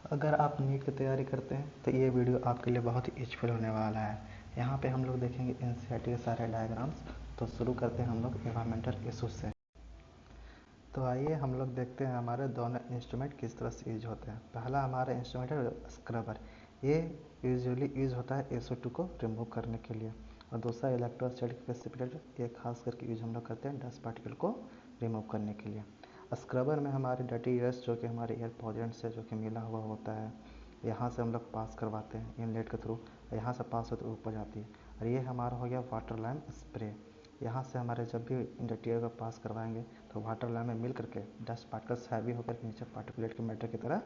अगर आप नीट की तैयारी करते हैं तो ये वीडियो आपके लिए बहुत ही यूजफुल होने वाला है। यहाँ पे हम लोग देखेंगे एनसीईआरटी के सारे डायग्राम्स। तो शुरू करते हैं हम लोग एनवायरमेंटल इशूज से। तो आइए हम लोग देखते हैं हमारे दोनों इंस्ट्रूमेंट किस तरह से यूज होते हैं। पहला हमारा इंस्ट्रूमेंट है स्क्रबर। ये यूजुअली यूज होता है SO2 को रिमूव करने के लिए। और दूसरा इलेक्ट्रोस्टैटिक प्रेसिपिटेटर, ये खास करके यूज हम लोग करते हैं डस्ट पार्टिकल को रिमूव करने के लिए। स्क्रबर में हमारे डर्टी एयर्स जो कि हमारे एयर पॉल्यूशन से जो कि मिला हुआ होता है, यहाँ से हम लोग पास करवाते हैं इनलेट के थ्रू, यहाँ से पास होते ऊपर जाती है। और ये हमारा हो गया वाटर लाइन स्प्रे। यहाँ से हमारे जब भी डर्टी एयर को पास करवाएंगे तो वाटर लाइन में मिल करके डस्ट पार्टिकल्स हैवी होकर नीचे पार्टिकुलेट के मैटर की तरह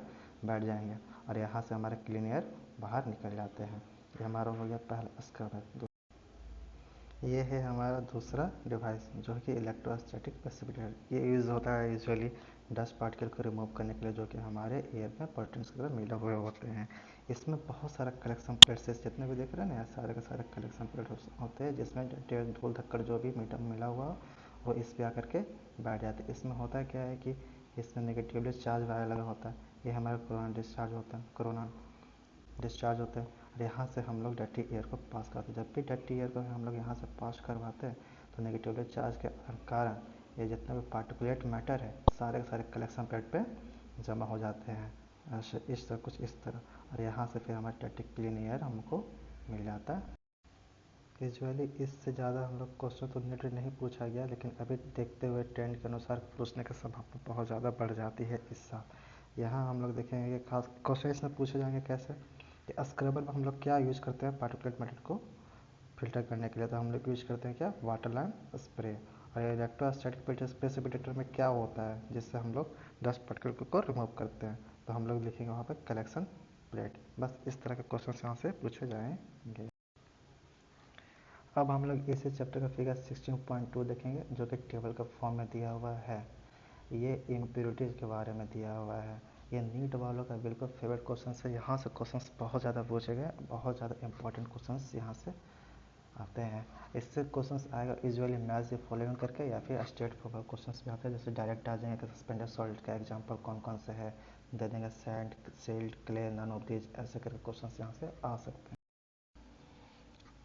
बैठ जाएंगे और यहाँ से हमारे क्लीन एयर बाहर निकल जाते हैं। ये हमारा हो गया पहला स्क्रबर। ये है हमारा दूसरा डिवाइस जो कि इलेक्ट्रोस्टैटिक प्रेसिपिटेटर। ये यूज़ होता है यूजुअली डस्ट पार्टिकल को रिमूव करने के लिए जो कि हमारे एयर में पोल्यूटेंट्स की तरह मिले हुए होते हैं। इसमें बहुत सारा कलेक्शन प्लेट्स है, जितने भी देख रहे हैं ना, सारे के सारे कलेक्शन प्लेट होते हैं जिसमें धूल धक्कड़ जो भी मीटर मिला हुआ वो इस पर आकर के बैठ जाते हैं। इसमें होता क्या है कि इसमें नेगेटिवली चार्ज वायर लगा होता है। ये हमारा कोरोना डिस्चार्ज होता है और यहाँ से हम लोग डर्टी एयर को पास करते हैं। जब भी डर्टी एयर को हम लोग यहाँ से पास करवाते हैं तो नेगेटिवली चार्ज के कारण ये जितना भी पार्टिकुलेट मैटर है सारे के सारे कलेक्शन प्लेट पे जमा हो जाते हैं इस तरह कुछ इस तरह। और यहाँ से फिर हमारा डर्टी क्लीन एयर हमको मिल जाता है। यूजुअली इससे ज़्यादा हम लोग क्वेश्चन तो नेट नहीं पूछा गया, लेकिन अभी देखते हुए ट्रेंड के अनुसार पूछने की संभावना बहुत ज़्यादा बढ़ जाती है इस साल। यहाँ हम लोग देखेंगे खास क्वेश्चन इसमें पूछे जाएंगे कैसे कि स्क्रबर में हम लोग क्या यूज़ करते हैं पार्टिकुलेट मैटर को फिल्टर करने के लिए। तो हम लोग यूज़ करते हैं क्या, वाटर लाइन स्प्रे। और इलेक्ट्रोस्टैटिक प्रेसिपिटेटर में क्या होता है जिससे हम लोग डस्ट पार्टिकल को रिमूव करते हैं, तो हम लोग लिखेंगे वहाँ पर कलेक्शन प्लेट। बस इस तरह के क्वेश्चन यहाँ से पूछे जाएंगे। अब हम लोग इसी चैप्टर का फिगर 16.2 देखेंगे जो कि टेबल का फॉर्म में दिया हुआ है। ये इम्प्योरिटीज़ के बारे में दिया हुआ है। ये नीट वालों का बिल्कुल फेवरेट क्वेश्चन है। यहाँ से क्वेश्चंस बहुत ज़्यादा पूछे गए, बहुत ज़्यादा इंपॉर्टेंट क्वेश्चंस यहाँ से आते हैं। इससे क्वेश्चंस आएगा यूजुअली मैच द फॉलोइंग करके या फिर स्टेट फॉरवर्ड क्वेश्चंस भी आते हैं। जैसे डायरेक्ट आ जाएंगे कि सस्पेंडेड सॉल्ट का एग्जांपल कौन कौन से है, दे देंगे sand, silt, clay, none of these, ऐसे करके क्वेश्चंस यहाँ से आ सकते हैं।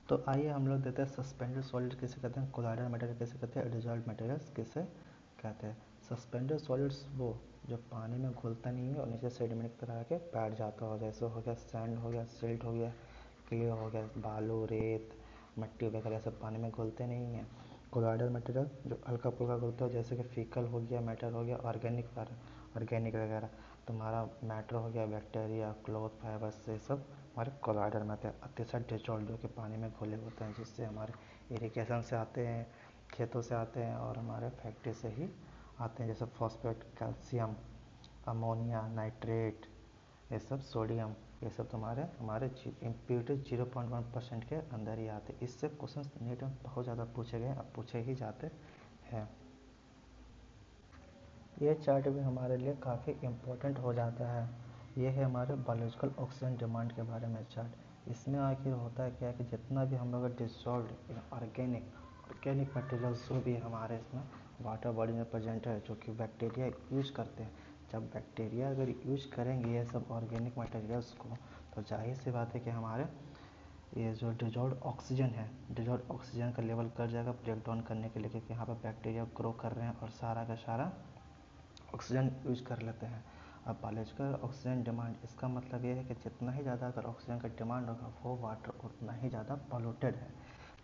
तो आइए हम लोग देते हैं सस्पेंडेड सॉलिड किसे कहते हैं, कोलाइडल मटेरियल किसे कहते हैं, डिजॉल्व्ड मटेरियल्स किसे कहते हैं। सस्पेंडेड सॉलिड्स वो जो पानी में घुलता नहीं है और नीचे सेडिमेंट की तरह आके बैठ जाता हो, जैसे हो गया सैंड, हो गया सिल्ट, हो गया क्ले, हो गया बालू, रेत, मट्टी वगैरह सब पानी में घुलते नहीं हैं। कोलाइडल मटेरियल जो हल्का फुल्का घुलता है, जैसे कि फीकल हो गया, मैटर हो गया, ऑर्गेनिक वगैरह। तुम्हारा मैटर हो गया बैक्टीरिया, क्लॉथ, फाइबर्स, ये सब हमारे कोलाइडल में आते हैं। अतिशय डिजॉल्व जो कि पानी में घुले होते हैं, जिससे हमारे इरिगेशन से आते हैं, खेतों से आते हैं और हमारे फैक्ट्री से ही आते हैं। जैसे फॉस्फेट, कैल्शियम, अमोनिया, नाइट्रेट, ये सब सोडियम, ये सब तुम्हारे हमारे इम्प्योरिटी 0.1% के अंदर ही आते हैं। इससे क्वेश्चन नीट में बहुत ज़्यादा पूछे गए, अब पूछे ही जाते हैं। ये चार्ट भी हमारे लिए काफ़ी इम्पोर्टेंट हो जाता है। ये है हमारे बायोलॉजिकल ऑक्सीजन डिमांड के बारे में चार्ट। इसमें आखिर होता है क्या कि जितना भी हम लोग डिसॉल्व्ड ऑर्गेनिक मटेरियल्स जो भी हमारे इसमें वाटर बॉडी में प्रेजेंट है जो कि बैक्टीरिया यूज करते हैं, जब बैक्टीरिया अगर यूज करेंगे ये सब ऑर्गेनिक मटेरियल्स को, तो जाहिर सी बात है कि हमारे ये जो डिजॉल्व्ड ऑक्सीजन का लेवल कर जाएगा ब्रेक डाउन करने के लिए, क्योंकि यहाँ पर बैक्टीरिया ग्रो कर रहे हैं और सारा का सारा ऑक्सीजन यूज कर लेते हैं। अब बायोलॉजिकल ऑक्सीजन डिमांड, इसका मतलब ये है कि जितना ही ज़्यादा अगर ऑक्सीजन का डिमांड होगा वो वाटर उतना ही ज़्यादा पॉल्यूटेड है।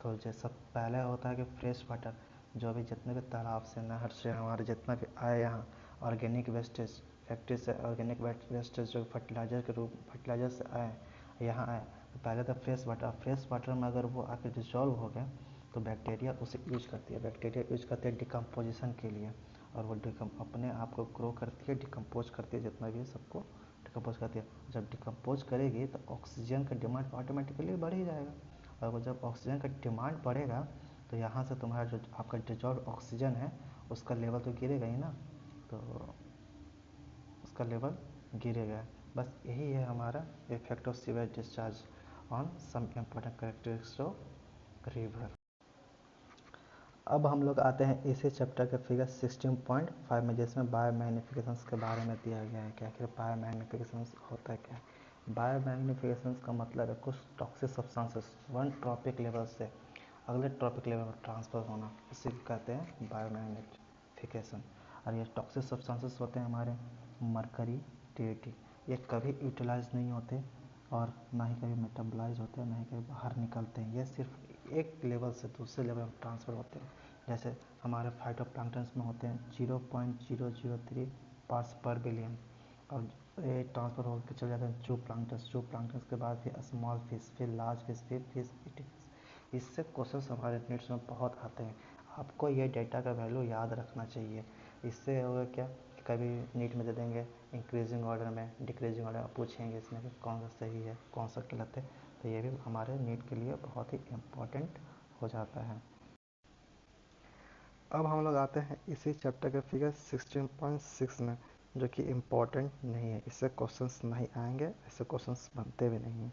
तो जैसा पहले होता है कि फ्रेश वाटर जो भी जितने भी तालाब से, नहर से हमारे जितना भी आए यहाँ ऑर्गेनिक वेस्टेज, फैक्ट्री से ऑर्गेनिक वेस्टेज जो फर्टिलाइजर से आए यहाँ आए, तो पहले तो फ्रेश वाटर में अगर वो आके डिजॉल्व हो गए तो बैक्टीरिया उसे यूज करती है डिकम्पोजिशन के लिए, और वो अपने आप को ग्रो करती है, डिकम्पोज करती है, जितना भी है सबको डिकम्पोज करती है। जब डिकम्पोज करेगी तो ऑक्सीजन का डिमांड ऑटोमेटिकली बढ़ ही जाएगा, और वो जब ऑक्सीजन का डिमांड बढ़ेगा तो यहाँ से तुम्हारा जो आपका डिजॉल्व ऑक्सीजन है उसका लेवल तो गिरेगा ही ना, तो उसका लेवल गिरेगा। बस यही है हमारा effect of sewage discharge on some important characteristics of river. अब हम लोग आते हैं इसी चैप्टर के फिगर 16.5 में, जिसमें बायोमैग्निफिकेशंस के बारे में दिया गया है कि आखिर बायोमैग्निफिकेशंस होता है क्या है। बायोमैग्निफिकेशंस का मतलब है कुछ toxic substances one trophic level से अगले ट्रॉपिक लेवल पर ट्रांसफ़र होना, इसी को कहते हैं बायोमैग्निफिकेशन। और ये टॉक्सिक सब्सटेंसेस होते हैं हमारे मरकरी, टीटी, ये कभी यूटिलाइज नहीं होते और ना ही कभी मेटाबोलाइज होते हैं, ना ही कभी बाहर निकलते हैं। ये सिर्फ एक लेवल से दूसरे लेवल में ट्रांसफ़र होते हैं। जैसे हमारे फाइटोप्लैंक्टन्स में होते हैं 0.003 पार्ट्स पर बिलियन, और ये ट्रांसफ़र होकर चले जाते हैं जू प्लांक्टन्स के बाद फिर स्मॉल फिश, फिर लार्ज फिश, फिर फिश ईटिंग फिश। इससे क्वेश्चन हमारे नीट्स में बहुत आते हैं। आपको ये डेटा का वैल्यू याद रखना चाहिए। इससे होगा क्या, कभी नीट में दे देंगे इंक्रीजिंग ऑर्डर में, डिक्रीजिंग ऑर्डर में पूछेंगे इसमें कि कौन सा सही है कौन सा गलत है, तो ये भी हमारे नीट के लिए बहुत ही इम्पोर्टेंट हो जाता है। अब हम लोग आते हैं इसी चैप्टर के फिगर 16.6 में, जो कि इम्पोर्टेंट नहीं है, इससे क्वेश्चंस नहीं आएंगे, इससे क्वेश्चंस बनते भी नहीं हैं।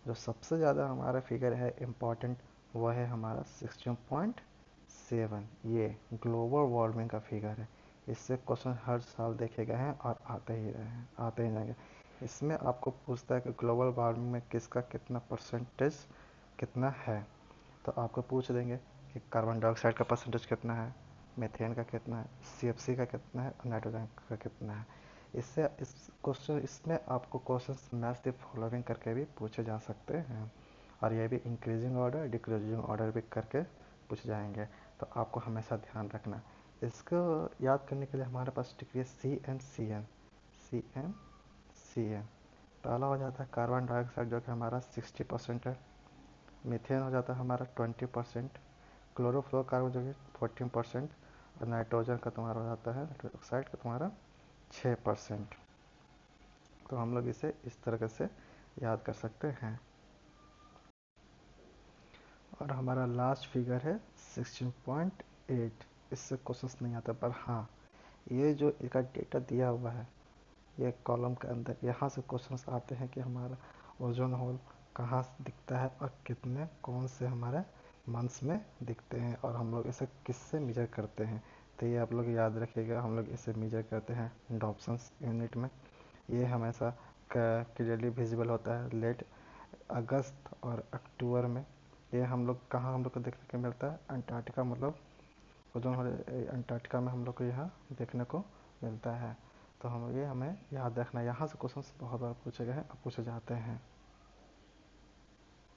जो सबसे ज़्यादा हमारा फिगर है इम्पोर्टेंट, वह है हमारा 16.7। ये ग्लोबल वार्मिंग का फिगर है। इससे क्वेश्चन हर साल देखे गए हैं और आते ही रहे हैं, आते ही जाएंगे। इसमें आपको पूछता है कि ग्लोबल वार्मिंग में किसका कितना परसेंटेज कितना है, तो आपको पूछ देंगे कि कार्बन डाइऑक्साइड का परसेंटेज कितना है, मीथेन का कितना है, सीएफसी का कितना है और नाइट्रोजन का कितना है। इसमें आपको क्वेश्चन मैच द फॉलोइंग करके भी पूछे जा सकते हैं, और ये भी इंक्रीजिंग ऑर्डर डिक्रीजिंग ऑर्डर भी करके पूछ जाएंगे, तो आपको हमेशा ध्यान रखना। इसको याद करने के लिए हमारे पास डिग्री सी एम। पहला हो जाता है कार्बन डाइऑक्साइड, जो कि हमारा 60% है। मीथेन हो जाता है हमारा 20%, क्लोरोफ्लोरोकार्बन जो कि 14%, और नाइट्रोजन का तुम्हारा हो जाता है, नाइट्रोजन ऑक्साइड का तुम्हारा 6%। तो हम लोग इसे इस तरह से याद कर सकते हैं। और हमारा लास्ट फिगर है 16.8। इससे क्वेश्चंस नहीं आता, पर हाँ ये जो इसका डेटा दिया हुआ है ये कॉलम के अंदर, यहाँ से क्वेश्चंस आते हैं कि हमारा ओजोन होल कहाँ दिखता है और कितने कौन से हमारे मंथ्स में दिखते हैं, और हम लोग इसे किससे मेजर करते हैं। तो ये आप लोग याद रखिएगा, हम लोग इसे मेजर करते हैं डॉप्सन्स यूनिट में। ये हमेशा क्लियरली विजिबल होता है लेट अगस्त और अक्टूबर में। ये हम लोग कहाँ हम लोग को देखने को मिलता है, अंटार्कटिका, मतलब ओजोन होल अंटार्कटिका में हम लोग को यहाँ देखने को मिलता है। तो हम ये हमें याद रखना है, यहाँ से क्वेश्चंस बहुत बार पूछे गए हैं और पूछे जाते हैं।